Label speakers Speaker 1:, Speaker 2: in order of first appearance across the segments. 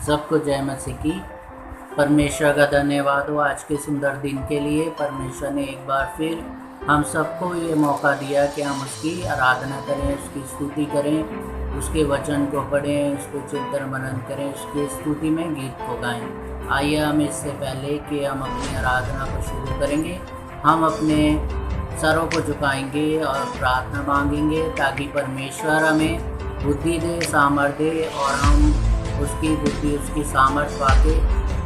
Speaker 1: सबको जय मसीह की। परमेश्वर का धन्यवाद हो आज के सुंदर दिन के लिए। परमेश्वर ने एक बार फिर हम सबको ये मौका दिया कि हम उसकी आराधना करें, उसकी स्तुति करें, उसके वचन को पढ़ें, उसको चिंतन मनन करें, उसकी स्तुति में गीत को गाएं। आइए हम इससे पहले कि हम अपनी आराधना को शुरू करेंगे, हम अपने सरों को झुकाएंगे और प्रार्थना मांगेंगे ताकि परमेश्वर हमें बुद्धि दे, सामर्थ्य दे और हम उसकी बुद्धि, उसकी सामर्थ्य पाके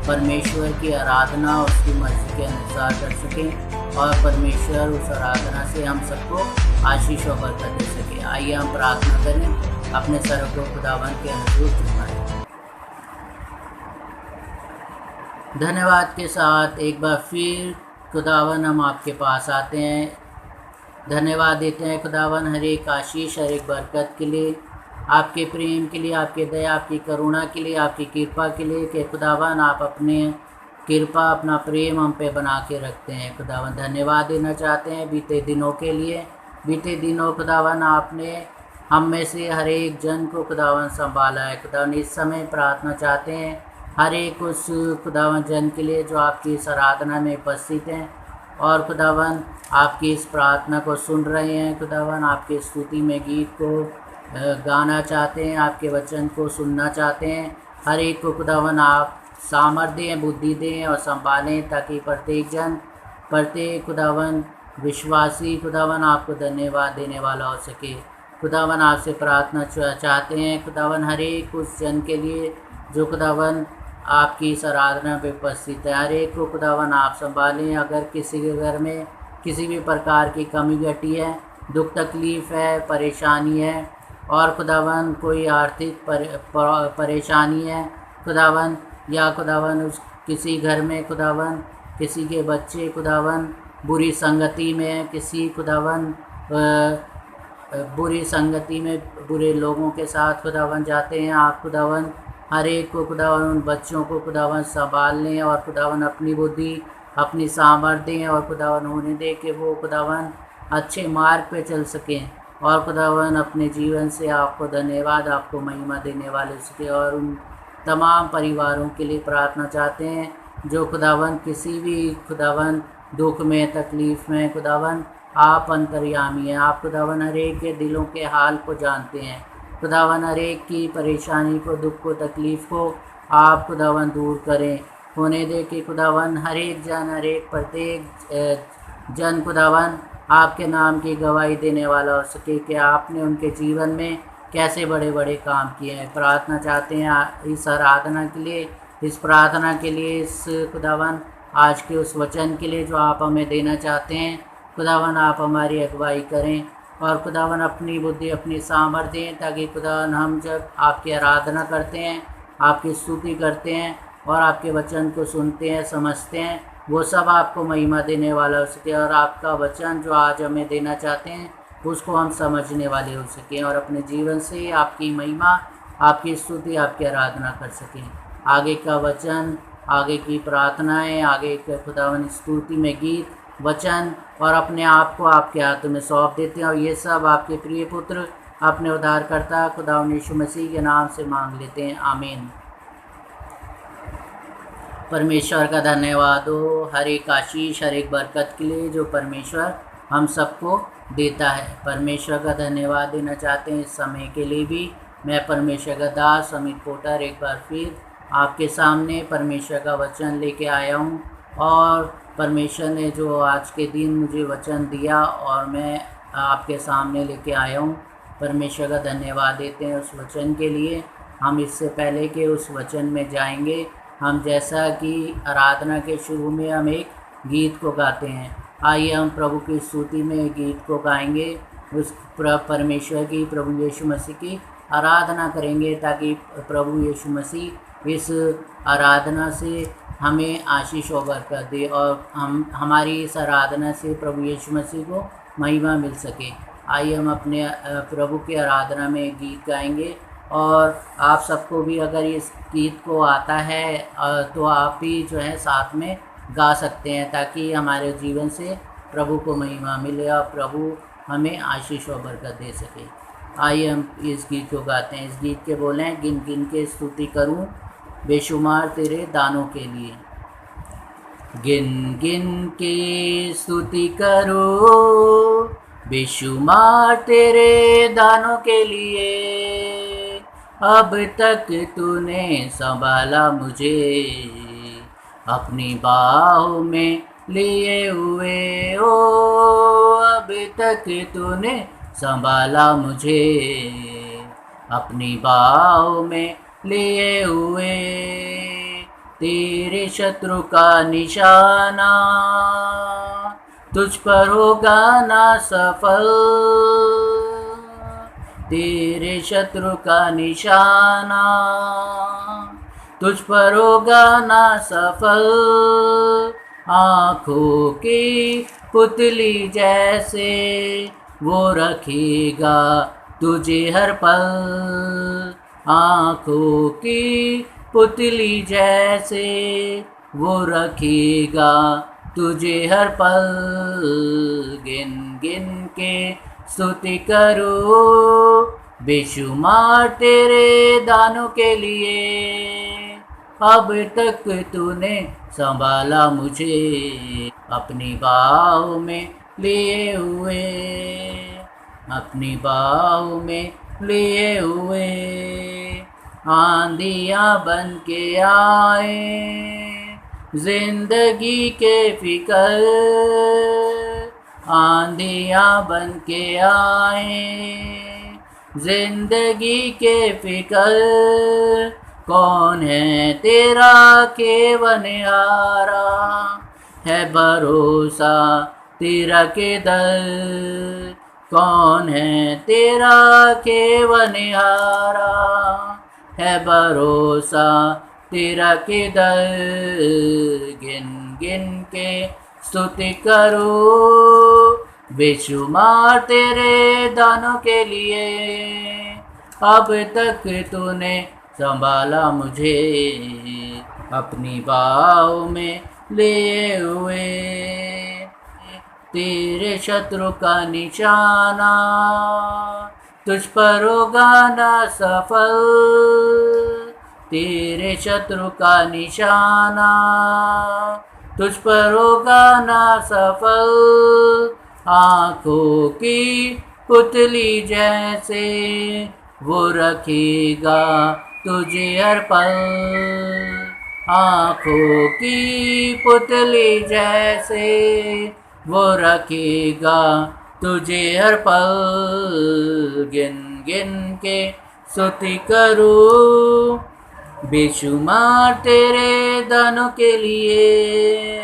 Speaker 1: परमेश्वर की आराधना उसकी मर्जी के अनुसार कर सकें और परमेश्वर उस आराधना से हम सबको आशीष और बरकत दे सके। आइए हम प्रार्थना करें, अपने सरों को खुदावंद के हजूर झुकाएं। धन्यवाद के साथ एक बार फिर खुदावन हम आपके पास आते हैं, धन्यवाद देते हैं खुदावन हर एक आशीष, हर एक बरकत के लिए, आपके प्रेम के लिए, आपकी दया, आपकी करुणा के लिए, आपकी कृपा के लिए कि खुदावन आप अपने कृपा, अपना प्रेम हम पे बना के रखते हैं। खुदावन धन्यवाद देना चाहते हैं बीते दिनों के लिए। बीते दिनों खुदावन आपने हम में से हर एक जन को खुदावन संभाला है। खुदावन इस समय प्रार्थना चाहते हैं हर एक उस खुदावन जन के लिए जो आपकी इस आराधना में उपस्थित हैं और खुदावन आपकी इस प्रार्थना को सुन रहे हैं। खुदावन आपके स्तुति में गीत को गाना चाहते हैं, आपके वचन को सुनना चाहते हैं। हर एक को खुदावन आप सामर्थ्य दें, बुद्धि दें और संभालें ताकि प्रत्येक जन, प्रत्येक खुदावन विश्वासी खुदावन आपको धन्यवाद देने वाला हो सके। खुदावन आपसे प्रार्थना चाहते हैं खुदावन हर एक उस जन के लिए जो खुदावन आपकी इस आराधना पे उपस्थित है। हर एक को खुदावन आप संभालें। अगर किसी के घर में किसी भी प्रकार की कमी घटी है, दुख तकलीफ़ है, परेशानी है और खुदावन कोई आर्थिक परेशानी है खुदावन, या खुदावन उस किसी घर में खुदावन किसी के बच्चे खुदावन बुरी संगति में है, किसी खुदावन बुरी संगति में बुरे लोगों के साथ खुदावन जाते हैं, आप खुदावन हर एक को खुदावन उन बच्चों को खुदावन संभाल लें और खुदावन अपनी बुद्धि, अपनी सामर्थ्य दें और खुदावन होने दें कि वो खुदावन अच्छे मार्ग पे चल सकें और खुदावन अपने जीवन से आपको धन्यवाद, आपको महिमा देने वाले सके। और उन तमाम परिवारों के लिए प्रार्थना चाहते हैं जो खुदावन किसी भी खुदावन दुख में, तकलीफ़ में, खुदावन आप अंतर्यामी हैं। आप खुदावन हर एक के दिलों के हाल को जानते हैं। खुदावन हर एक की परेशानी को, दुख को, तकलीफ़ को आप खुदावन दूर करें, होने दे कि खुदावन हर एक जन, हर एक प्रत्येक जन खुदावन आपके नाम की गवाही देने वाला हो सके कि आपने उनके जीवन में कैसे बड़े बड़े काम किए हैं। प्रार्थना चाहते हैं इस आराधना के लिए, इस प्रार्थना के लिए, इस खुदावन आज के उस वचन के लिए जो आप हमें देना चाहते हैं। खुदावन आप हमारी अगुवाई करें और खुदावन अपनी बुद्धि, अपनी सामर्थ्य दें ताकि खुदावन हम जब आपकी आराधना करते हैं, आपकी स्तुति करते हैं और आपके वचन को सुनते हैं, समझते हैं, वो सब आपको महिमा देने वाला हो सके और आपका वचन जो आज हमें देना चाहते हैं उसको हम समझने वाले हो सकें और अपने जीवन से आपकी महिमा, आपकी स्तुति, आपकी आराधना कर सकें। आगे का वचन, आगे की प्रार्थनाएं, आगे के खुदावन स्तुति में गीत, वचन और अपने आप को आपके हाथों में सौंप देते हैं और ये सब आपके प्रिय पुत्र, अपने उद्धारकर्ता खुदावन यीशु मसीह के नाम से मांग लेते हैं, आमीन। परमेश्वर का धन्यवाद हो हर एक आशीष, हर एक बरकत के लिए जो परमेश्वर हम सबको देता है। परमेश्वर का धन्यवाद देना चाहते हैं इस समय के लिए भी। मैं परमेश्वर का दास अमित पोटर एक बार फिर आपके सामने परमेश्वर का वचन लेके आया हूँ और परमेश्वर ने जो आज के दिन मुझे वचन दिया और मैं आपके सामने लेके आया हूँ, परमेश्वर का धन्यवाद देते हैं उस वचन के लिए। हम इससे पहले कि उस वचन में जाएंगे, हम जैसा कि आराधना के शुरू में हम एक गीत को गाते हैं, आइए हम प्रभु की स्तुति में गीत को गाएंगे, उस परमेश्वर की, प्रभु यीशु मसीह की आराधना करेंगे ताकि प्रभु यीशु मसीह इस आराधना से हमें आशीष और बरकत दे और हमारी इस आराधना से प्रभु यीशु मसीह को महिमा मिल सके। आइए हम अपने प्रभु की आराधना में गीत गाएंगे और आप सबको भी अगर इस गीत को आता है तो आप भी जो है साथ में गा सकते हैं ताकि हमारे जीवन से प्रभु को महिमा मिले और प्रभु हमें आशीष और बरकत दे सके। आइए हम इस गीत को गाते हैं। इस गीत के बोले हैं, गिन गिन के स्तुति करूं बेशुमार तेरे दानों के लिए। गिन गिन के स्तुति करो बेशुमार तेरे दानों के लिए। अब तक तूने संभाला मुझे अपनी बाहों में लिए हुए ओ। अब तक तूने संभाला मुझे अपनी बाहों में लिए हुए। तेरे शत्रु का निशाना तुझ पर होगा ना सफल। तेरे शत्रु का निशाना तुझ पर होगा ना सफल। आँखों की पुतली जैसे वो रखेगा तुझे हर पल। आँखों की पुतली जैसे वो रखेगा तुझे हर पल। गिन गिन के स्तुति करो बेशुमार तेरे दानों के लिए। अब तक तूने संभाला मुझे अपनी बाहों में लिए हुए। अपनी बाहों में लिए हुए। आंधियाँ बन के आए जिंदगी के फिकर। आंधियाँ बन के आए जिंदगी के फिकर। कौन है तेरा केवनहारा है भरोसा तेरा किधर। कौन है तेरा केवनहारा है भरोसा तेरा किधर। गिन गिन के स्तुति करो बेशुमार तेरे दानों के लिए। अब तक तूने संभाला मुझे अपनी बाहों में लिए हुए। तेरे शत्रु का निशाना तुझ पर होगा ना सफल। तेरे शत्रु का निशाना तुझ पर होगा ना सफल। आँखों की पुतली जैसे वो रखेगा तुझे हर पल। आँखों की पुतली जैसे वो रखेगा तुझे हर पल। गिन गिन के स्तुति करूं बेशुमार तेरे दानों के लिए।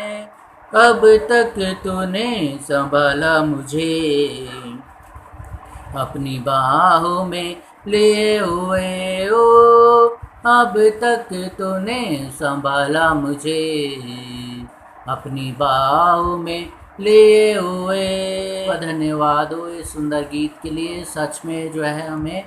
Speaker 1: अब तक तूने संभाला मुझे अपनी बाहों में लिए हुए ओ। अब तक तूने संभाला मुझे अपनी बाहों में लिए हुए। धन्यवाद हो इस सुंदर गीत के लिए। सच में जो है हमें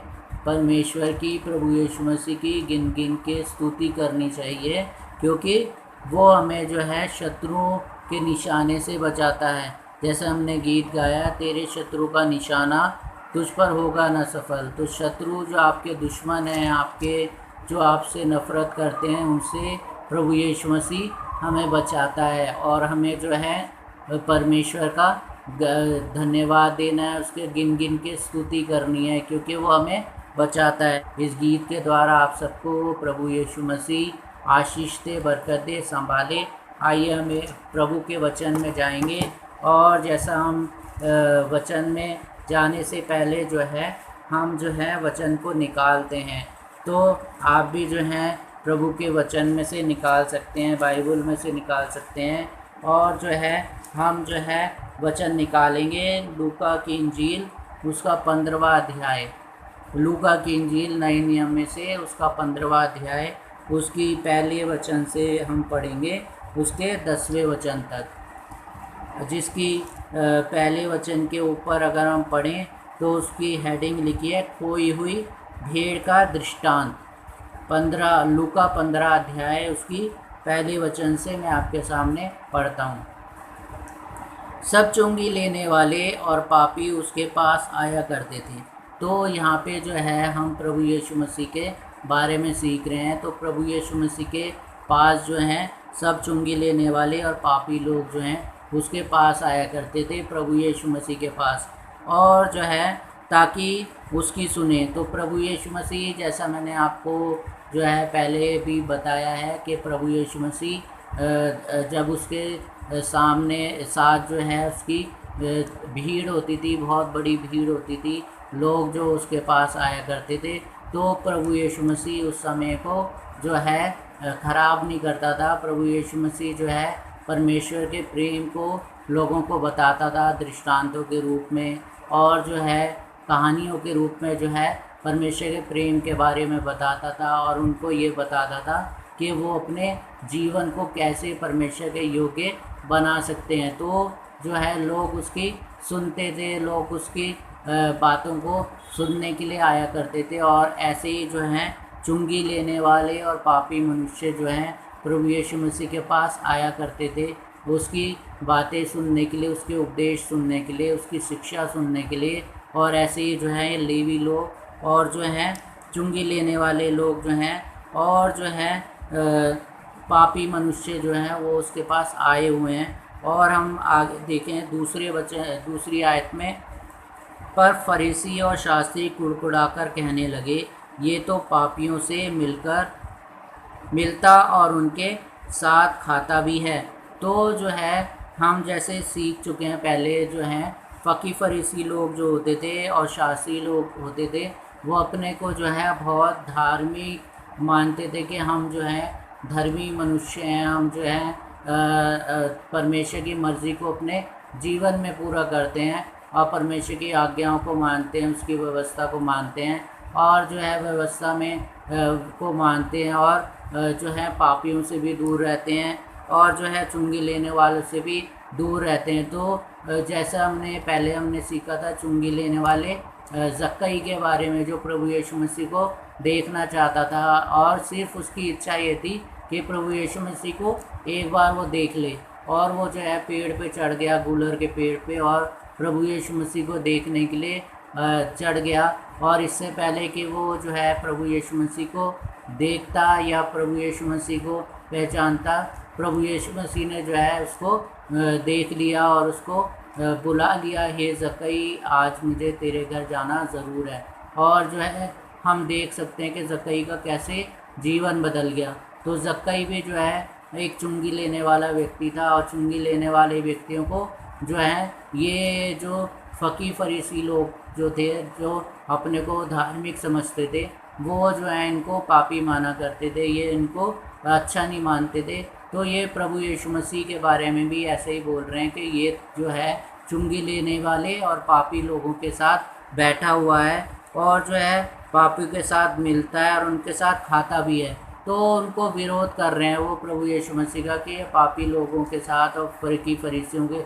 Speaker 1: परमेश्वर की, प्रभु यीशु मसीह की गिन गिन के स्तुति करनी चाहिए, क्योंकि वो हमें जो है शत्रुओं के निशाने से बचाता है। जैसे हमने गीत गाया, तेरे शत्रु का निशाना तुझ पर होगा न सफल। तो शत्रु जो आपके दुश्मन हैं, आपके जो आपसे नफ़रत करते हैं, उनसे प्रभु यीशु मसीह हमें बचाता है। और हमें जो है परमेश्वर का धन्यवाद देना है, उसके गिन गिन के स्तुति करनी है, क्योंकि वो हमें बचाता है। इस गीत के द्वारा आप सबको प्रभु यीशु मसीह आशीष दे, बरकत दे, संभाले। आइए हमें प्रभु के वचन में जाएंगे, और जैसा हम वचन में जाने से पहले जो है हम जो है वचन को निकालते हैं, तो आप भी जो हैं प्रभु के वचन में से निकाल सकते हैं, बाइबल में से निकाल सकते हैं। और जो है हम जो है वचन निकालेंगे लूका की इंजील, उसका 15वां अध्याय। लूका की इंजील नए नियम में से उसका 15वां अध्याय, उसकी पहले वचन से हम पढ़ेंगे उसके 10वें वचन तक। जिसकी पहले वचन के ऊपर अगर हम पढ़ें तो उसकी हेडिंग लिखी है, खोई हुई भेड़ का दृष्टांत। 15 लूका 15 अध्याय उसकी पहले वचन से मैं आपके सामने पढ़ता हूँ। सब चुंगी लेने वाले और पापी उसके पास आया करते थे। तो यहाँ पे जो है हम प्रभु यीशु मसीह के बारे में सीख रहे हैं। तो प्रभु यीशु मसीह के पास जो हैं सब चुंगी लेने वाले और पापी लोग जो हैं उसके पास आया करते थे, प्रभु यीशु मसीह के पास, और जो है ताकि उसकी सुने। तो प्रभु यीशु मसीह, जैसा मैंने आपको जो है पहले भी बताया है कि प्रभु यीशु मसीह जब उसके सामने साथ जो है उसकी भीड़ होती थी, बहुत बड़ी भीड़ होती थी, लोग जो उसके पास आया करते थे, तो प्रभु यीशु मसीह उस समय को जो है ख़राब नहीं करता था। प्रभु यीशु मसीह जो है परमेश्वर के प्रेम को लोगों को बताता था दृष्टांतों के रूप में, और जो है कहानियों के रूप में जो है परमेश्वर के प्रेम के बारे में बताता था, और उनको ये बताता था कि वो अपने जीवन को कैसे परमेश्वर के योग्य बना सकते हैं। तो जो है लोग उसकी सुनते थे, लोग उसकी बातों को सुनने के लिए आया करते थे, और ऐसे ही जो हैं चुंगी लेने वाले और पापी मनुष्य जो हैं प्रभु यीशु मसीह के पास आया करते थे, उसकी बातें सुनने के लिए, उसके उपदेश सुनने के लिए, उसकी शिक्षा सुनने के लिए। और ऐसे ही जो है लेवी लोग और जो हैं चुंगी लेने वाले लोग जो हैं और जो है पापी मनुष्य जो हैं वो उसके पास आए हुए हैं। और हम आगे देखें दूसरी आयत में, पर फरीसी और शास्त्री कुड़कुड़ाकर कहने लगे, ये तो पापियों से मिलता और उनके साथ खाता भी है। तो जो है हम जैसे सीख चुके हैं पहले, जो हैं फरीसी लोग जो होते थे और शास्त्री लोग होते थे, वो अपने को जो है बहुत धार्मिक मानते थे कि हम जो है धर्मी मनुष्य हैं, हम जो है परमेश्वर की मर्ज़ी को अपने जीवन में पूरा करते हैं और परमेश्वर की आज्ञाओं को मानते हैं, उसकी व्यवस्था को मानते हैं, और जो है व्यवस्था में को मानते हैं, और जो है पापियों से भी दूर रहते हैं, और जो है चुंगी लेने वालों से भी दूर रहते हैं। तो जैसा हमने सीखा था चुंगी लेने वाले जक्कई के बारे में, जो प्रभु यीशु मसीह को देखना चाहता था, और सिर्फ उसकी इच्छा ये थी कि प्रभु यीशु मसीह को एक बार वो देख ले, और वो जो है पेड़ पे चढ़ गया, गूलर के पेड़ पे, और प्रभु यीशु मसीह को देखने के लिए चढ़ गया। और इससे पहले कि वो जो है प्रभु यीशु मसीह को देखता या प्रभु यीशु मसीह को पहचानता, प्रभु यीशु मसीह ने जो है उसको देख लिया और उसको बुला लिया, हे जक्कई, आज मुझे तेरे घर जाना ज़रूर है। और जो है हम देख सकते हैं कि जक्कई का कैसे जीवन बदल गया। तो जक्कई भी जो है एक चुंगी लेने वाला व्यक्ति था, और चुंगी लेने वाले व्यक्तियों को जो है ये जो फरीसी लोग जो थे, जो अपने को धार्मिक समझते थे, वो जो है इनको पापी माना करते थे, ये इनको अच्छा नहीं मानते थे। तो ये प्रभु यीशु मसीह के बारे में भी ऐसे ही बोल रहे हैं कि ये जो है चुंगी लेने वाले और पापी लोगों के साथ बैठा हुआ है, और जो है पापी के साथ मिलता है और उनके साथ खाता भी है। तो उनको विरोध कर रहे हैं वो प्रभु यीशु मसीह का कि पापी लोगों के साथ और फरीसियों के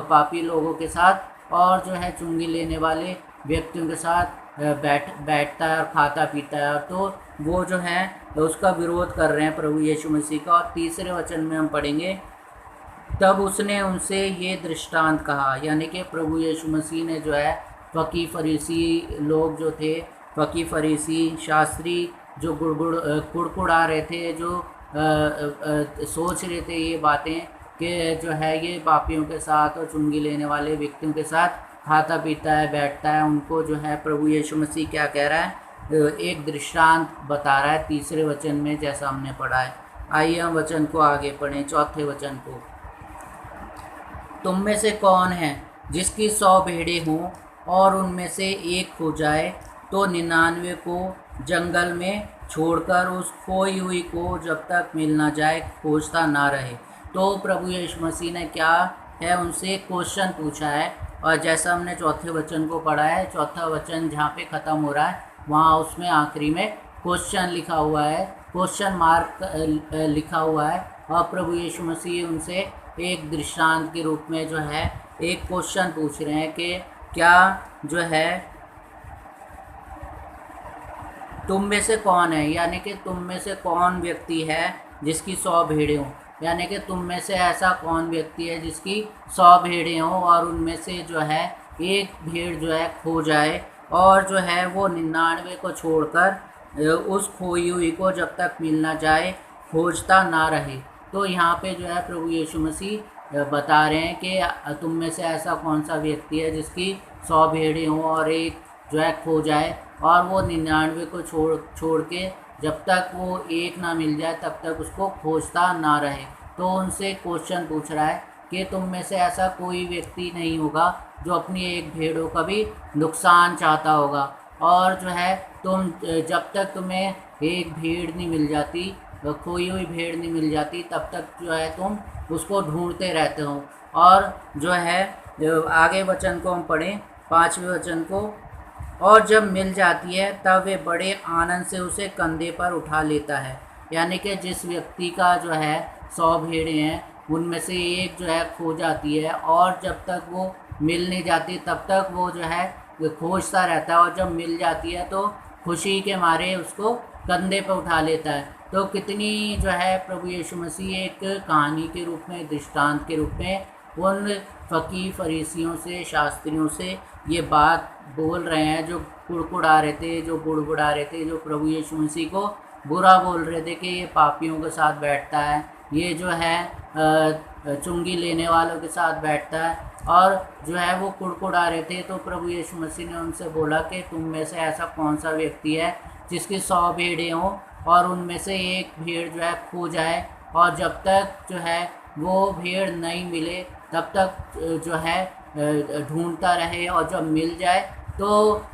Speaker 1: पापी लोगों के साथ और जो है चुंगी लेने वाले व्यक्तियों के साथ बैठता है और खाता पीता है। तो वो जो है उसका विरोध कर रहे हैं प्रभु यीशु मसीह का। और तीसरे वचन में हम पढ़ेंगे, तब उसने उनसे ये दृष्टांत कहा, यानी कि प्रभु यीशु मसीह ने जो है फरीसी लोग जो थे, फरीसी शास्त्री जो कुड़कुड़ा रहे थे, जो सोच रहे थे ये बातें कि जो है ये पापियों के साथ और चुंगी लेने वाले व्यक्तियों के साथ खाता पीता है, बैठता है, उनको जो है प्रभु यीशु मसीह क्या कह रहा है, एक दृष्टांत बता रहा है तीसरे वचन में, जैसा हमने पढ़ा है। आइए हम वचन को आगे पढ़ें, चौथे वचन को। तुम में से कौन है जिसकी 100 भेड़ें हों और उनमें से एक खो जाए, तो 99 को जंगल में छोड़कर उस खोई हुई को जब तक मिल ना जाए खोजता ना रहे। तो प्रभु यीशु मसीह ने क्या है उनसे क्वेश्चन पूछा है, और जैसा हमने चौथे वचन को पढ़ा है, चौथा वचन जहाँ पे ख़त्म हो रहा है वहाँ उसमें आखिरी में क्वेश्चन लिखा हुआ है, क्वेश्चन मार्क लिखा हुआ है। और प्रभु यीशु मसीह उनसे एक दृष्टांत के रूप में जो है एक क्वेश्चन पूछ रहे हैं कि क्या जो है तुम में से कौन है, यानी कि तुम में से कौन व्यक्ति है जिसकी 100 भेड़ें हों, यानी कि तुम में से ऐसा कौन व्यक्ति है जिसकी 100 भेड़ें हों और उनमें से जो है एक भेड़ जो है खो जाए, और जो है वो 99 को छोड़कर उस खोई हुई को जब तक मिल ना जाए खोजता ना रहे। तो यहाँ पे जो है प्रभु यीशु मसीह बता रहे हैं कि तुम में से ऐसा कौन सा व्यक्ति है जिसकी 100 भेड़ें हों और एक जो है खो जाए और वो 99 को छोड़ के जब तक वो एक ना मिल जाए तब तक उसको खोजता ना रहे। तो उनसे क्वेश्चन पूछ रहा है कि तुम में से ऐसा कोई व्यक्ति नहीं होगा जो अपनी एक भेड़ों का भी नुकसान चाहता होगा, और जो है तुम जब तक तुम्हें एक भेड़ नहीं मिल जाती, खोई हुई भेड़ नहीं मिल जाती, तब तक जो है तुम उसको ढूंढते रहते हो। और जो है आगे वचन को हम पढ़ें, 5वें वचन को, और जब मिल जाती है तब वे बड़े आनंद से उसे कंधे पर उठा लेता है। यानी कि जिस व्यक्ति का जो है 100 भेड़ें हैं उनमें से एक जो है खो जाती है और जब तक वो मिल नहीं जाती तब तक वो जो है खोजता रहता है, और जब मिल जाती है तो खुशी के मारे उसको कंधे पर उठा लेता है। तो कितनी जो है प्रभु यीशु मसीह एक कहानी के रूप में, दृष्टांत के रूप में उन फकीर फरीसियों से, शास्त्रियों से ये बात बोल रहे हैं जो कुड़कुड़ा रहे थे, जो बुड़बुड़ा रहे थे, जो प्रभु यीशु मसीह को बुरा बोल रहे थे कि ये पापियों के साथ बैठता है, ये जो है चुंगी लेने वालों के साथ बैठता है, और जो है वो कुड़कुड़ा रहे थे। तो प्रभु यीशु मसीह ने उनसे बोला कि तुम में से ऐसा कौन सा व्यक्ति है जिसकी 100 भेड़ें हों और उनमें से एक भेड़ जो है खो जाए, और जब तक जो है वो भेड़ नहीं मिले तब तक जो है ढूंढता रहे, और जब मिल जाए तो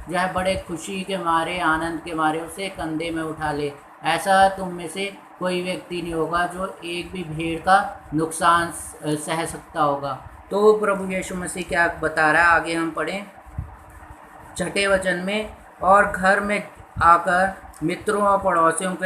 Speaker 1: जो है बड़े खुशी के मारे, आनंद के मारे उसे कंधे में उठा ले। ऐसा तुम में से कोई व्यक्ति नहीं होगा जो एक भी भेड़ का नुकसान सह सकता होगा। तो प्रभु यीशु मसीह क्या बता रहा है, आगे हम पढ़ें 6ठे वचन में, और घर में आकर मित्रों और पड़ोसियों को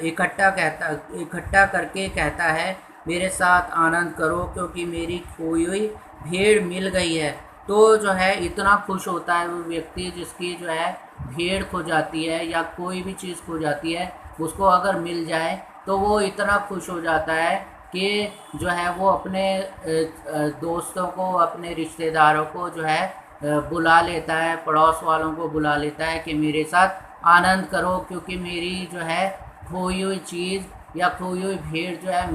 Speaker 1: इकट्ठा करके कहता है, मेरे साथ आनंद करो क्योंकि मेरी खोई हुई भेड़ मिल गई है। तो जो है इतना खुश होता है वो व्यक्ति जिसकी जो है भेड़ खो जाती है या कोई भी चीज़ खो जाती है, उसको अगर मिल जाए तो वो इतना खुश हो जाता है कि जो है वो अपने दोस्तों को, अपने रिश्तेदारों को जो है बुला लेता है, पड़ोस वालों को बुला लेता है कि मेरे साथ आनंद करो क्योंकि मेरी जो है खोई हुई चीज़ या खोई हुई भेड़ जो है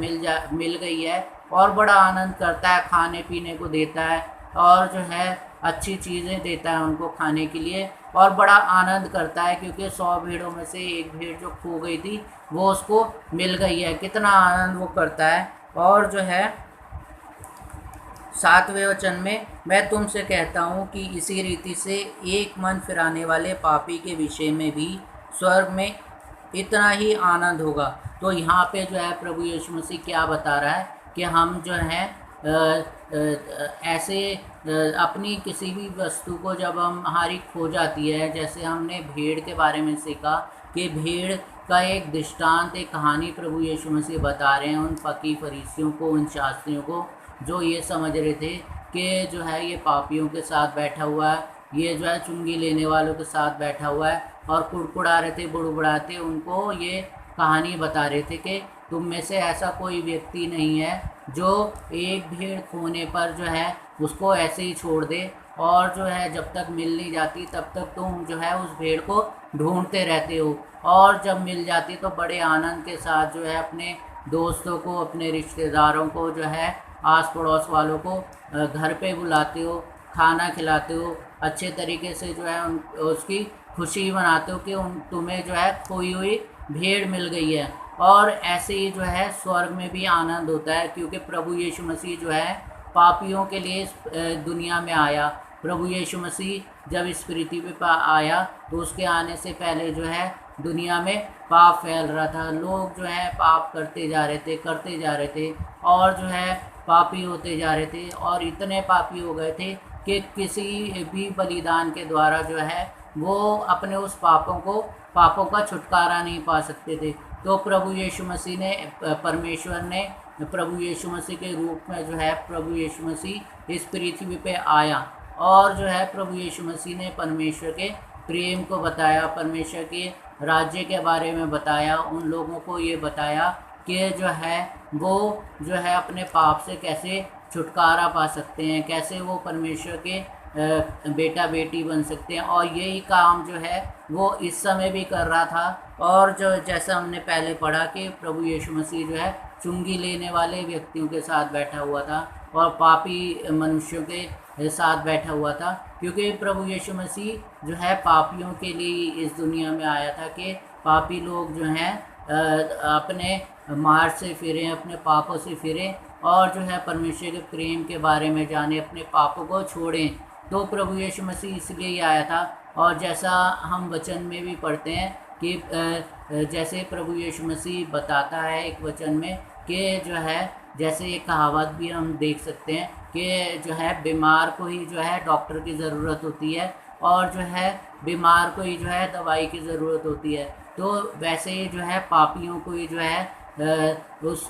Speaker 1: मिल गई है। और बड़ा आनंद करता है, खाने पीने को देता है और जो है अच्छी चीज़ें देता है उनको खाने के लिए, और बड़ा आनंद करता है क्योंकि 100 भेड़ों में से एक भेड़ जो खो गई थी वो उसको मिल गई है। कितना आनंद वो करता है। और जो है 7वें वचन में, मैं तुमसे कहता हूँ कि इसी रीति से एक मन फिराने वाले पापी के विषय में भी स्वर्ग में इतना ही आनंद होगा। तो यहाँ पे जो है प्रभु यीशु मसीह क्या बता रहा है कि हम जो है ऐसे अपनी किसी भी वस्तु को जब हमारी खो जाती है, जैसे हमने भेड़ के बारे में सीखा कि भेड़ का एक दृष्टांत, एक कहानी प्रभु यीशु मसीह बता रहे हैं उन फकीर फरीसियों को, उन शास्त्रियों को जो ये समझ रहे थे कि जो है ये पापियों के साथ बैठा हुआ है, ये जो है चुंगी लेने वालों के साथ बैठा हुआ है, और कुड़कुड़ा रहे थे, बुड़बुड़ाते उनको ये कहानी बता रहे थे कि तुम में से ऐसा कोई व्यक्ति नहीं है जो एक भेड़ खोने पर जो है उसको ऐसे ही छोड़ दे, और जो है जब तक मिल नहीं जाती तब तक तुम जो है उस भेड़ को ढूंढते रहते हो, और जब मिल जाती तो बड़े आनंद के साथ जो है अपने दोस्तों को, अपने रिश्तेदारों को, जो है आस पड़ोस वालों को घर पे बुलाते हो, खाना खिलाते हो, अच्छे तरीके से जो है उसकी खुशी मनाते हो कि तुम्हें जो है खोई हुई भेड़ मिल गई है। और ऐसे ही जो है स्वर्ग में भी आनंद होता है क्योंकि प्रभु यीशु मसीह जो है पापियों के लिए इस दुनिया में आया। प्रभु यीशु मसीह जब इस पृथ्वी पे आया तो उसके आने से पहले जो है दुनिया में पाप फैल रहा था, लोग जो है पाप करते जा रहे थे और जो है पापी होते जा रहे थे, और इतने पापी हो गए थे कि किसी भी बलिदान के द्वारा जो है वो अपने उस पापों का छुटकारा नहीं पा सकते थे। तो प्रभु यीशु मसीह ने, परमेश्वर ने प्रभु यीशु मसीह के रूप में जो है प्रभु यीशु मसीह इस पृथ्वी पे आया, और जो है प्रभु यीशु मसीह ने परमेश्वर के प्रेम को बताया, परमेश्वर के राज्य के बारे में बताया, उन लोगों को ये बताया कि जो है वो जो है अपने पाप से कैसे छुटकारा पा सकते हैं, कैसे वो परमेश्वर के बेटा बेटी बन सकते हैं। और यही काम जो है वो इस समय भी कर रहा था। और जो जैसा हमने पहले पढ़ा कि प्रभु यीशु मसीह जो है चुंगी लेने वाले व्यक्तियों के साथ बैठा हुआ था और पापी मनुष्यों के साथ बैठा हुआ था, क्योंकि प्रभु यीशु मसीह जो है पापियों के लिए इस दुनिया में आया था कि पापी लोग जो हैं अपने मार्ग से फिरें, अपने पापों से फिरें और जो है परमेश्वर के प्रेम के बारे में जाने, अपने पापों को छोड़ें। तो प्रभु यीशु मसीह इसलिए ही आया था। और जैसा हम वचन में भी पढ़ते हैं कि जैसे प्रभु यीशु मसीह बताता है एक वचन में कि जो है जैसे एक कहावत भी हम देख सकते हैं कि जो है बीमार को ही जो है डॉक्टर की ज़रूरत होती है और जो है बीमार को ही जो है दवाई की ज़रूरत होती है। तो वैसे ही जो है पापियों को ही जो है उस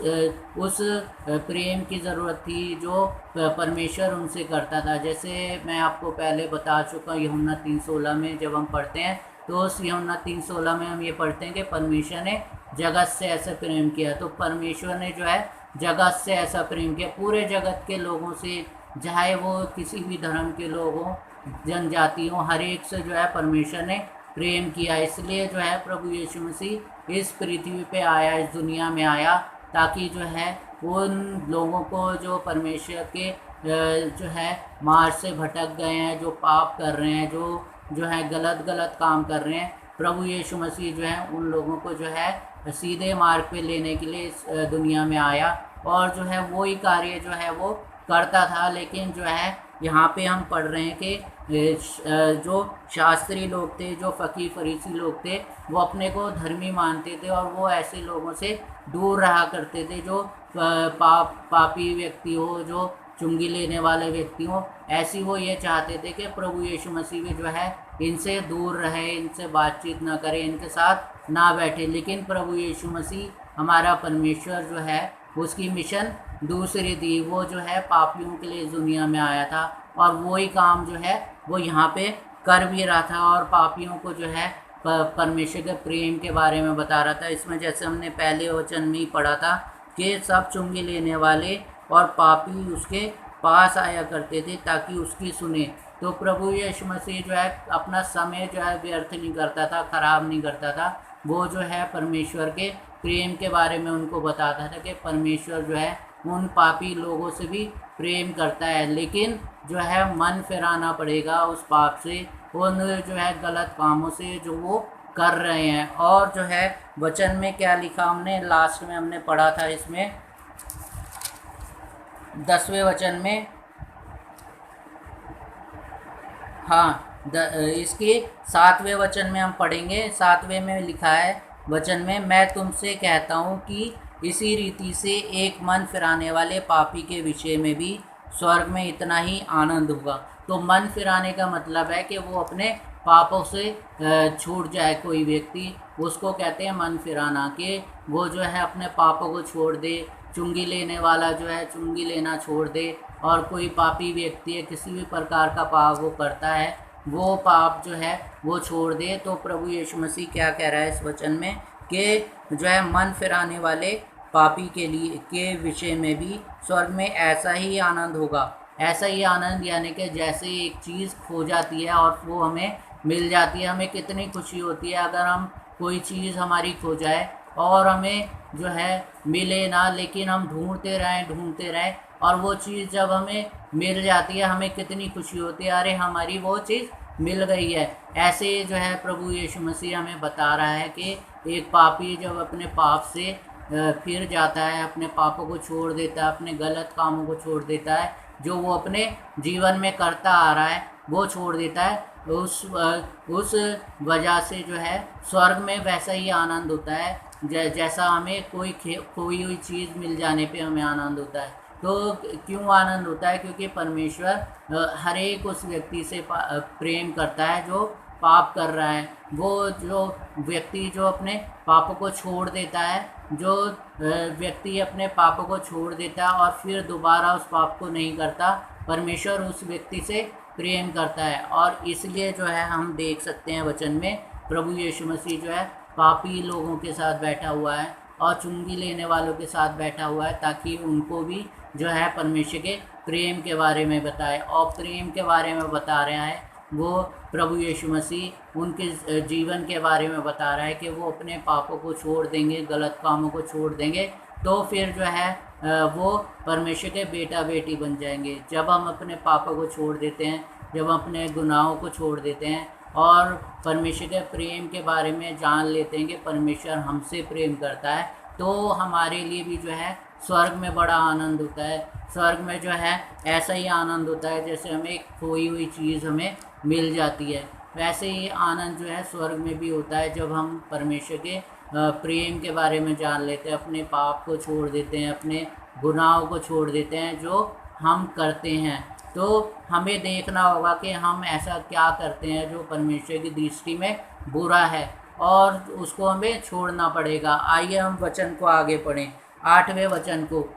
Speaker 1: प्रेम की ज़रूरत थी जो परमेश्वर उनसे करता था। जैसे मैं आपको पहले बता चुका हूँ यूहन्ना 3:16 में जब हम पढ़ते हैं तो उस यूहन्ना 3:16 में हम ये पढ़ते हैं कि परमेश्वर ने जगत से ऐसा प्रेम किया। तो परमेश्वर ने जो है जगत से ऐसा प्रेम किया, पूरे जगत के लोगों से, चाहे वो किसी भी धर्म के लोग हों, जनजाति हों, हर एक से जो है परमेश्वर ने प्रेम किया। इसलिए जो है प्रभु यीशु मसीह इस पृथ्वी पे आया, इस दुनिया में आया, ताकि जो है उन लोगों को जो परमेश्वर के जो है मार्ग से भटक गए हैं, जो पाप कर रहे हैं, जो है गलत काम कर रहे हैं, प्रभु यीशु मसीह जो है उन लोगों को जो है सीधे मार्ग पे लेने के लिए इस दुनिया में आया और जो है वही कार्य जो है वो करता था। लेकिन जो है यहाँ पे हम पढ़ रहे हैं कि जो शास्त्री लोग थे, जो फ़कीर फरीसी लोग थे, वो अपने को धर्मी मानते थे और वो ऐसे लोगों से दूर रहा करते थे जो पापी व्यक्ति हो, जो चुंगी लेने वाले व्यक्ति हो। ऐसी वो ये चाहते थे कि प्रभु यीशु मसीह भी जो है इनसे दूर रहे, इनसे बातचीत ना करे, इनके साथ ना बैठे। लेकिन प्रभु यीशु मसीह हमारा परमेश्वर जो है उसकी मिशन दूसरी थी। वो जो है पापियों के लिए इस दुनिया में आया था और वही काम जो है वो यहाँ पे कर भी रहा था और पापियों को जो है परमेश्वर के प्रेम के बारे में बता रहा था। इसमें जैसे हमने पहले वचन में ही पढ़ा था कि सब चुंगी लेने वाले और पापी उसके पास आया करते थे ताकि उसकी सुने। तो प्रभु यीशु मसीह जो है अपना समय जो है व्यर्थ नहीं करता था, ख़राब नहीं करता था। वो जो है परमेश्वर के प्रेम के बारे में उनको बताता था कि परमेश्वर जो है उन पापी लोगों से भी प्रेम करता है, लेकिन जो है मन फिराना पड़ेगा उस पाप से, उन जो है गलत कामों से जो वो कर रहे हैं। और जो है वचन में क्या लिखा हमने लास्ट में हमने पढ़ा था, इसमें 10वें वचन में, हाँ इसके 7वें वचन में हम पढ़ेंगे। 7वें में लिखा है वचन में, मैं तुमसे कहता हूँ कि इसी रीति से एक मन फिराने वाले पापी के विषय में भी स्वर्ग में इतना ही आनंद होगा। तो मन फिराने का मतलब है कि वो अपने पापों से छूट जाए। कोई व्यक्ति, उसको कहते हैं मन फिराना, कि वो जो है अपने पापों को छोड़ दे। चुंगी लेने वाला जो है चुंगी लेना छोड़ दे, और कोई पापी व्यक्ति है किसी भी प्रकार का पाप वो करता है, वो पाप जो है वो छोड़ दे। तो प्रभु यीशु मसीह क्या कह रहा है इस वचन में कि जो है मन फिराने वाले पापी के लिए के विषय में भी स्वर्ग में ऐसा ही आनंद होगा। ऐसा ही आनंद यानी कि जैसे एक चीज़ खो जाती है और वो हमें मिल जाती है, हमें कितनी खुशी होती है अगर हम कोई चीज़ हमारी खो जाए और हमें जो है मिले ना, लेकिन हम ढूंढते रहें और वो चीज़ जब हमें मिल जाती है हमें कितनी खुशी होती है, अरे हमारी वो चीज़ मिल गई है। ऐसे जो है प्रभु यीशु मसीह हमें बता रहा है कि एक पापी जब अपने पाप से फिर जाता है, अपने पापों को छोड़ देता है, अपने गलत कामों को छोड़ देता है, जो वो अपने जीवन में करता आ रहा है वो छोड़ देता है, उस वजह से जो है स्वर्ग में वैसा ही आनंद होता है जैसा हमें कोई खोई हुई चीज़ मिल जाने पे हमें आनंद होता है। तो क्यों आनंद होता है? क्योंकि परमेश्वर हर एक उस व्यक्ति से प्रेम करता है जो पाप कर रहा है। वो जो व्यक्ति जो अपने पापों को छोड़ देता है, जो व्यक्ति अपने पापों को छोड़ देता है और फिर दोबारा उस पाप को नहीं करता, परमेश्वर उस व्यक्ति से प्रेम करता है। और इसलिए जो है हम देख सकते हैं वचन में प्रभु यीशु मसीह जो है पापी लोगों के साथ बैठा हुआ है और चुंगी लेने वालों के साथ बैठा हुआ है, ताकि उनको भी जो है परमेश्वर के प्रेम के बारे में बताए। और प्रेम के बारे में बता रहा है वो प्रभु यीशु मसीह, उनके जीवन के बारे में बता रहा है कि वो अपने पापों को छोड़ देंगे, गलत कामों को छोड़ देंगे, तो फिर जो है वो परमेश्वर के बेटा बेटी बन जाएंगे। जब हम अपने पापों को छोड़ देते हैं, जब हम अपने गुनाहों को छोड़ देते हैं और परमेश्वर के प्रेम के बारे में जान लेते हैं कि परमेश्वर हमसे प्रेम करता है, तो हमारे लिए भी जो है स्वर्ग में बड़ा आनंद होता है। स्वर्ग में जो है ऐसा ही आनंद होता है जैसे हमें एक खोई हुई चीज़ हमें मिल जाती है, वैसे ही आनंद जो है स्वर्ग में भी होता है जब हम परमेश्वर के प्रेम के बारे में जान लेते हैं, अपने पाप को छोड़ देते हैं, अपने गुनाहों को छोड़ देते हैं जो हम करते हैं। तो हमें देखना होगा कि हम ऐसा क्या करते हैं जो परमेश्वर की दृष्टि में बुरा है, और उसको हमें छोड़ना पड़ेगा। आइए हम वचन को आगे पढ़ें, 8वें वचन को।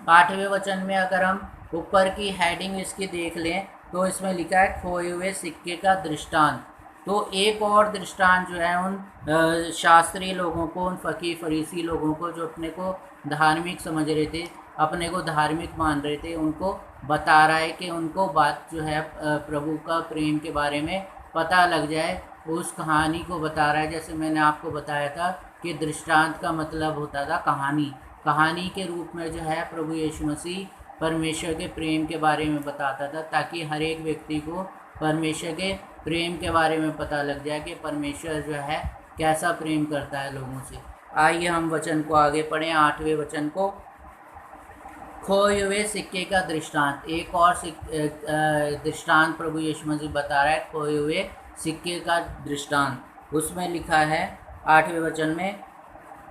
Speaker 1: 8वें वचन में अगर हम ऊपर की हेडिंग इसकी देख लें तो इसमें लिखा है खोए हुए सिक्के का दृष्टांत। तो एक और दृष्टांत जो है उन शास्त्रीय लोगों को, उन फकीर फरीसी लोगों को जो अपने को धार्मिक समझ रहे थे, अपने को धार्मिक मान रहे थे, उनको बता रहा है कि उनको बात जो है प्रभु का प्रेम के बारे में पता लग जाए, उस कहानी को बता रहा है। जैसे मैंने आपको बताया था कि दृष्टांत का मतलब होता था कहानी। कहानी के रूप में जो है प्रभु यीशु मसीह परमेश्वर के प्रेम के बारे में बताता था, ताकि हर एक व्यक्ति को परमेश्वर के प्रेम के बारे में पता लग जाए कि परमेश्वर जो है कैसा प्रेम करता है लोगों से। आइए हम वचन को आगे पढ़ें, 8वें वचन को। खोए हुए सिक्के का दृष्टांत। एक और दृष्टांत प्रभु यीशु मसीह बता रहा है, खोए हुए सिक्के का दृष्टांत। उसमें लिखा है 8वें वचन में,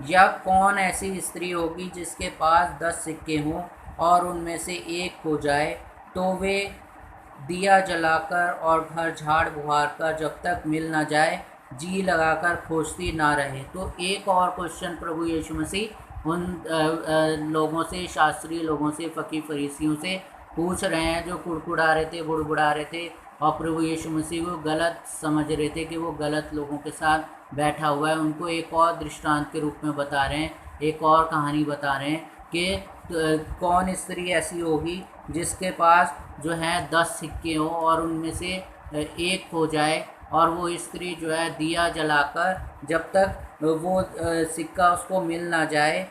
Speaker 1: या कौन ऐसी स्त्री होगी जिसके पास 10 सिक्के हों और उनमें से एक खो जाए, तो वे दिया जलाकर और घर झाड़ बुहार कर जब तक मिल ना जाए जी लगाकर खोजती ना रहे। तो एक और क्वेश्चन प्रभु यीशु मसीह उन लोगों से, शास्त्रीय लोगों से, फकीर फरीसियों से पूछ रहे हैं जो कुड़कुड़ा रहे थे, बुड़बुड़ा रहे थे और प्रभु यीशु मसीह को गलत समझ रहे थे कि वो गलत लोगों के साथ बैठा हुआ है। उनको एक और दृष्टांत के रूप में बता रहे हैं, एक और कहानी बता रहे हैं कि कौन स्त्री ऐसी होगी जिसके पास जो है 10 सिक्के हो और उनमें से एक खो जाए, और वो स्त्री जो है दिया जलाकर जब तक वो सिक्का उसको मिल ना जाए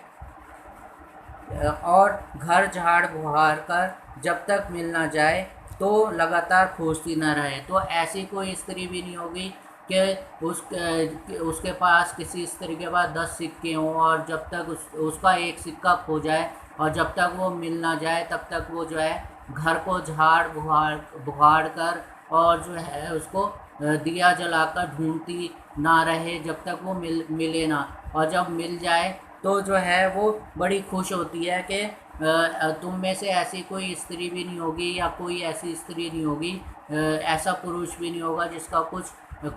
Speaker 1: और घर झाड़ बुहार कर जब तक मिल ना जाए तो लगातार खोजती ना रहे। तो ऐसी कोई स्त्री भी नहीं होगी कि उसके पास, किसी स्त्री के पास 10 सिक्के हों और जब तक उसका एक सिक्का खो जाए और जब तक वो मिल ना जाए तब तक वो जो है घर को झाड़ बुहाड़ कर और जो है उसको दिया जलाकर ढूंढती ना रहे जब तक वो मिले ना, और जब मिल जाए तो जो है वो बड़ी खुश होती है कि तुम में से ऐसी कोई स्त्री भी नहीं होगी या कोई ऐसी स्त्री नहीं होगी, ऐसा पुरुष भी नहीं होगा जिसका कुछ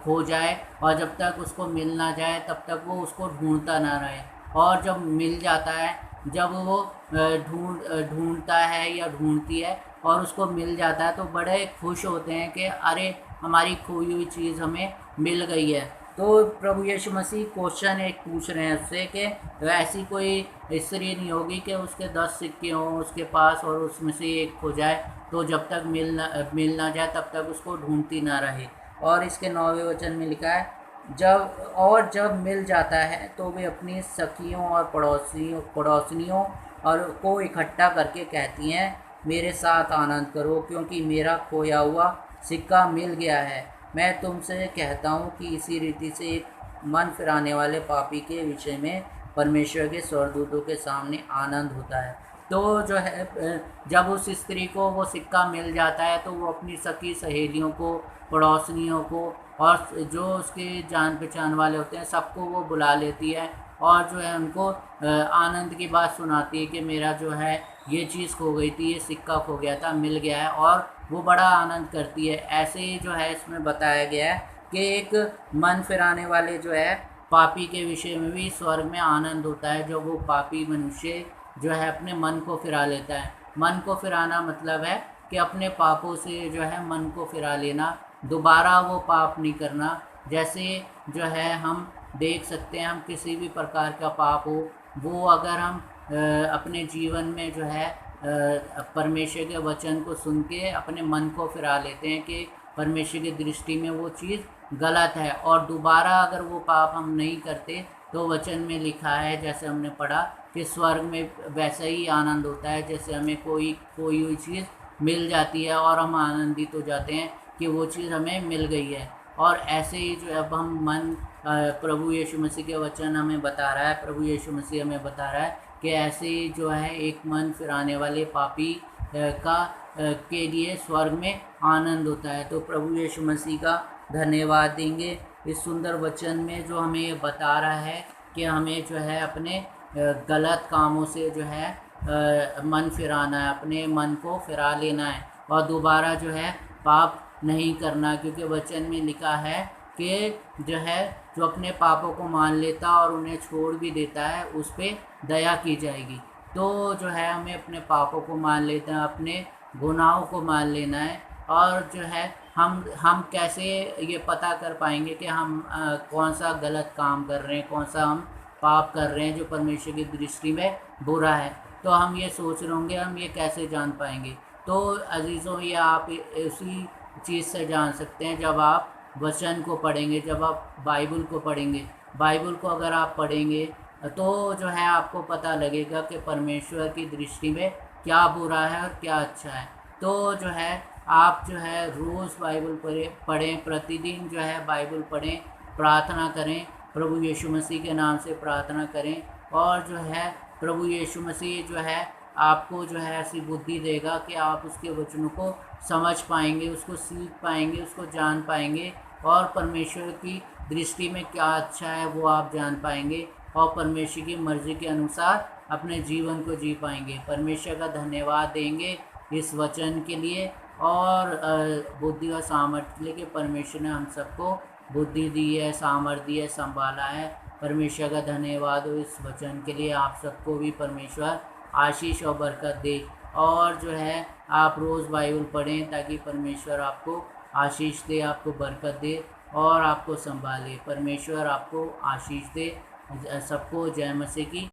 Speaker 1: खो जाए और जब तक उसको मिल ना जाए तब तक वो उसको ढूंढता ना रहे। और जब मिल जाता है, जब वो ढूंढता है या ढूंढती है और उसको मिल जाता है तो बड़े खुश होते हैं कि अरे हमारी खोई हुई चीज़ हमें मिल गई है। तो प्रभु यीशु मसीह क्वेश्चन एक पूछ रहे हैं उससे कि ऐसी कोई स्त्री नहीं होगी कि उसके 10 सिक्के हों उसके पास और उसमें से एक खो जाए, तो जब तक मिल ना जाए तब तक उसको ढूंढती ना रहे। और इसके 9वें वचन में लिखा है, जब मिल जाता है तो वे अपनी सखियों और पड़ोसनियों और को इकट्ठा करके कहती हैं, मेरे साथ आनंद करो क्योंकि मेरा खोया हुआ सिक्का मिल गया है। मैं तुमसे कहता हूँ कि इसी रीति से एक मन फिराने वाले पापी के विषय में परमेश्वर के स्वर्गदूतों के सामने आनंद होता है। तो जो है जब उस स्त्री को वो सिक्का मिल जाता है तो वो अपनी सखी सहेलियों को, पड़ोसनियों को और जो उसके जान पहचान वाले होते हैं सबको वो बुला लेती है और जो है उनको आनंद की बात सुनाती है कि मेरा जो है ये चीज़ खो गई थी, ये सिक्का खो गया था, मिल गया है, और वो बड़ा आनंद करती है। ऐसे ही जो है इसमें बताया गया है कि एक मन फिराने वाले जो है पापी के विषय में भी स्वर्ग में आनंद होता है, जो वो पापी मनुष्य जो है अपने मन को फिरा लेता है। मन को फिराना मतलब है कि अपने पापों से जो है मन को फिरा लेना, दोबारा वो पाप नहीं करना। जैसे जो है हम देख सकते हैं, हम किसी भी प्रकार का पाप हो, वो अगर हम अपने जीवन में जो है परमेश्वर के वचन को सुन के अपने मन को फिरा लेते हैं कि परमेश्वर की दृष्टि में वो चीज़ गलत है, और दोबारा अगर वो पाप हम नहीं करते, तो वचन में लिखा है जैसे हमने पढ़ा कि स्वर्ग में वैसा ही आनंद होता है जैसे हमें कोई कोई हुई चीज़ मिल जाती है और हम आनंदित हो जाते हैं कि वो चीज़ हमें मिल गई है। और ऐसे ही जो अब हम मन प्रभु यीशु मसीह के वचन हमें बता रहा है, प्रभु यीशु मसीह हमें बता रहा है कि ऐसे ही जो है एक मन फिराने वाले पापी के लिए स्वर्ग में आनंद होता है। तो प्रभु यीशु मसीह का धन्यवाद देंगे इस सुंदर वचन में जो हमें ये बता रहा है कि हमें जो है अपने गलत कामों से जो है मन फिराना है, अपने मन को फिरा लेना है और दोबारा जो है पाप नहीं करना, क्योंकि वचन में लिखा है कि जो है जो अपने पापों को मान लेता और उन्हें छोड़ भी देता है उस पर दया की जाएगी। तो जो है हमें अपने पापों को मान लेना है, अपने गुनाहों को मान लेना है। और जो है हम कैसे ये पता कर पाएंगे कि हम कौन सा गलत काम कर रहे हैं, कौन सा हम पाप कर रहे हैं जो परमेश्वर की दृष्टि में बुरा है। तो हम ये सोच रहे होंगे हम ये कैसे जान पाएंगे। तो अजीज़ों, ये आप इसी चीज़ से जान सकते हैं जब आप वचन को पढ़ेंगे, जब आप बाइबल को पढ़ेंगे। बाइबल को अगर आप पढ़ेंगे तो जो है आपको पता लगेगा कि परमेश्वर की दृष्टि में क्या बुरा है और क्या अच्छा है। तो जो है आप जो है रोज़ बाइबल पढ़ें, प्रतिदिन जो है बाइबल पढ़ें, प्रार्थना करें, प्रभु यीशु मसीह के नाम से प्रार्थना करें। और जो है प्रभु यीशु मसीह जो है आपको जो है ऐसी बुद्धि देगा कि आप उसके वचनों को समझ पाएंगे, उसको सीख पाएंगे, उसको जान पाएंगे और परमेश्वर की दृष्टि में क्या अच्छा है वो आप जान पाएंगे और परमेश्वर की मर्ज़ी के अनुसार अपने जीवन को जी पाएंगे। परमेश्वर का धन्यवाद देंगे इस वचन के लिए और बुद्धि और सामर्थ्य के लिए कि परमेश्वर ने हम सबको बुद्धि दी है, सामर्थ्य दी है, संभाला है। परमेश्वर का धन्यवाद हो इस वचन के लिए। आप सबको भी परमेश्वर आशीष और बरकत दे। और जो है आप रोज़ बाइबल पढ़ें ताकि परमेश्वर आपको आशीष दे, आपको बरकत दे और आपको संभाले। परमेश्वर आपको आशीष दे। सबको जय मसीह की।